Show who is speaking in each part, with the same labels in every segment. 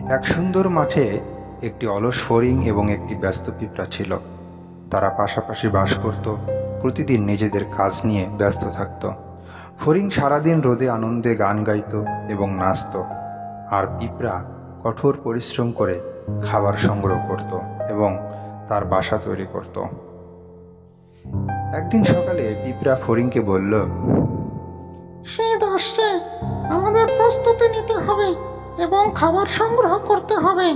Speaker 1: এক সুন্দর মাঠে একটি অলস ফড়িং এবং একটি ব্যস্ত পিঁপড়া ছিল। তারা পাশাপাশি বাস করত, প্রতিদিন নিজেদের কাজ নিয়ে ব্যস্ত থাকত। ফড়িং সারাদিন রোদে আনন্দে গান গাইত এবং নাচত, আর পিঁপড়া কঠোর পরিশ্রম করে খাবার সংগ্রহ করত এবং তার বাসা তৈরি করত। একদিন সকালে পিঁপড়া ফড়িংকে বলল,
Speaker 2: শীত আসছে, আমাদের প্রস্তুতি নিতে হবে এবং খাবার সংগ্রহ করতে হবে।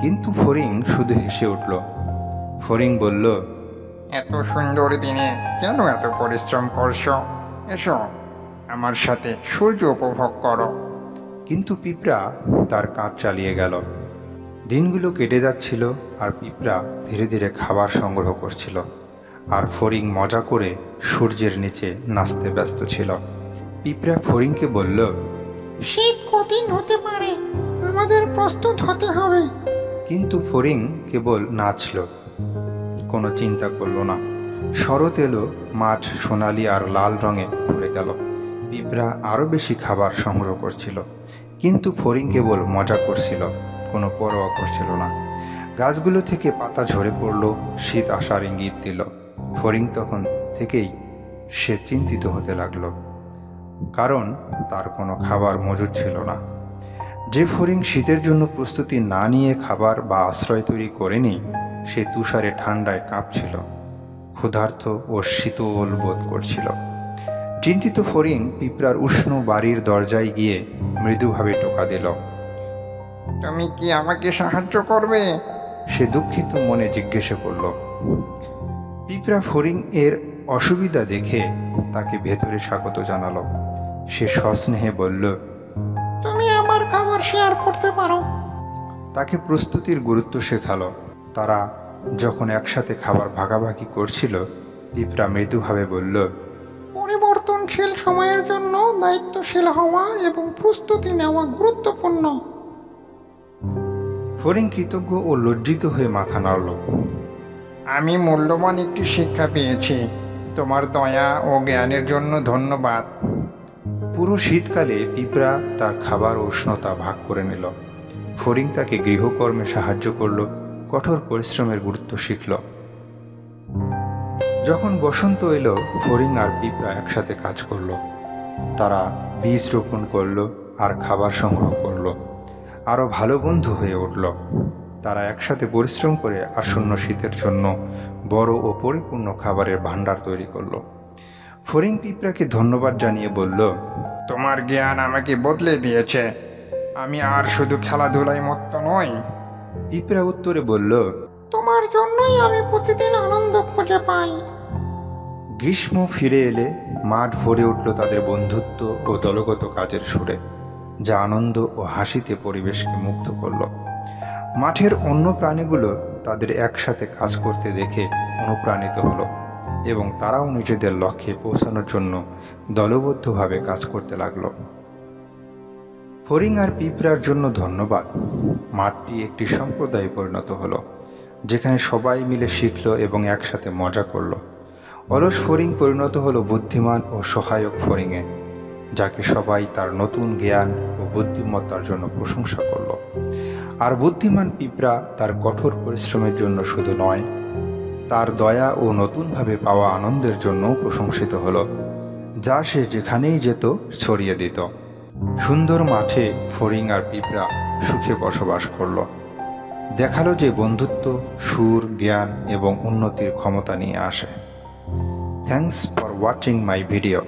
Speaker 1: কিন্তু ফড়িং শুধু হেসে উঠল। ফড়িং বলল,
Speaker 3: এত সুন্দর দিনে কেন এত পরিশ্রম করছো? এসো আমার সাথে সূর্য উপভোগ করো।
Speaker 1: কিন্তু পিঁপড়া তার কাজ চালিয়ে গেল। দিনগুলো কেটে যাচ্ছিল, আর পিঁপড়া ধীরে ধীরে খাবার সংগ্রহ করছিল, আর ফড়িং মজা করে সূর্যের নিচে নাচতে ব্যস্ত ছিল। পিঁপড়া ফড়িংকে বলল,
Speaker 2: শীত কঠিন হতে পারে, আমাদের প্রস্তুত হতে হবে।
Speaker 1: কিন্তু ফড়িং কেবল নাচল, কোনো চিন্তা করল না। শরৎ এলো, মাঠ সোনালি আর লাল রঙে ভরে গেল। পিঁপড়া আরও বেশি খাবার সংগ্রহ করছিল, কিন্তু ফড়িং কেবল মজা করছিল, কোনো পরোয়া করছিল না। গাছগুলো থেকে পাতা ঝরে পড়ল, শীত আসার ইঙ্গিত দিল। ফড়িং তখন থেকেই সে চিন্তিত হতে লাগলো, কারণ তার কোনো খাবার মজুদ ছিল না। যে ফড়িং শীতের জন্য প্রস্তুতি না নিয়ে খাবার বা আশ্রয় তৈরি করেনি, সে তুষারে ঠান্ডায় কাঁপছিল, ক্ষুধার্ত ও শীতল বোধ করছিল। চিন্তিত ফড়িং পিঁপড়ার উষ্ণ বাড়ির দরজায় গিয়ে মৃদুভাবে টোকা দিল।
Speaker 3: তুমি কি আমাকে সাহায্য করবে?
Speaker 1: সে দুঃখিত মনে জিজ্ঞাসা করল। পিঁপড়া ফড়িং এর অসুবিধা দেখে তাকে ভেতরে স্বাগত জানালো। সে সস্নেহে বলল,
Speaker 2: তুমি আমার খাবার শেয়ার করতে পারো।
Speaker 1: তাকে প্রস্তুতির গুরুত্ব শেখালো। তারা যখন একসাথে খাবার ভাগাভাগি করছিল, পিঁপড়া মৃদুভাবে বলল,
Speaker 2: পরিবর্তনশীল সময়ের জন্য দায়িত্বশীল হওয়া এবং প্রস্তুতি নেওয়া গুরুত্বপূর্ণ।
Speaker 1: ফড়িং কৃতজ্ঞ ও লজ্জিত হয়ে মাথা নাড়ল।
Speaker 3: আমি মূল্যবান একটি শিক্ষা পেয়েছি। তোমার দয়া ও জ্ঞানের জন্য ধন্যবাদ।
Speaker 1: পুরো শীতকালে পিঁপড়া তার খাবার ও উষ্ণতা ভাগ করে নিল। ফড়িং তাকে গৃহকর্মে সাহায্য করল, কঠোর পরিশ্রমের গুরুত্ব শিখল। যখন বসন্ত এলো, ফড়িং আর পিঁপড়া একসাথে কাজ করল। তারা বীজ রোপণ করল আর খাবার সংগ্রহ করল, আরও ভালো বন্ধু হয়ে উঠল। তারা একসাথে পরিশ্রম করে আসন্ন শীতের জন্য বড় ও পরিপূর্ণ খাবারের ভাণ্ডার তৈরি করল। ফড়িং পিঁপড়াকে ধন্যবাদ জানিয়ে বলল,
Speaker 3: তোমার জ্ঞান আমাকে বদলে দিয়েছে। আমি আর শুধু খেলাধুলায় মত্ত নই।
Speaker 1: পিঁপড়া উত্তরে বলল,
Speaker 2: তোমার জন্যই আমি প্রতিদিন আনন্দ খুঁজে পাই।
Speaker 1: গ্রীষ্ম ফিরে এলে মাঠ ভরে উঠল তাদের বন্ধুত্ব ও দলগত কাজের সুরে, যা আনন্দ ও হাসিতে পরিবেশকে মুগ্ধ করল। মাঠের অন্য প্রাণীগুলো তাদের একসাথে কাজ করতে দেখে অনুপ্রাণিত হলো এবং তারাও নিজেদের লক্ষ্যে পৌঁছানোর জন্য দলবদ্ধভাবে কাজ করতে লাগলো। ফড়িং আর পিঁপড়ার জন্য ধন্যবাদ। মাঠটি একটি সম্প্রদায়ে পরিণত হলো, যেখানে সবাই মিলে শিখল এবং একসাথে মজা করল। অলস ফড়িং পরিণত হলো বুদ্ধিমান ও সহায়ক ফড়িংয়ে, যাকে সবাই তার নতুন জ্ঞান ও বুদ্ধিমত্তার জন্য প্রশংসা করল। আর বুদ্ধিমান পিঁপড়া তার কঠোর পরিশ্রমের জন্য শুধু নয়, তার দয়া ও নতুনভাবে পাওয়া আনন্দের জন্যও প্রশংসিত হলো, যা সে যেখানেই যেত ছড়িয়ে দিত। সুন্দর মাঠে ফড়িং আর পিঁপড়া সুখে বসবাস করল। দেখালো যে বন্ধুত্ব সুর, জ্ঞান এবং উন্নতির ক্ষমতা নিয়ে আসে। Thanks for watching my video.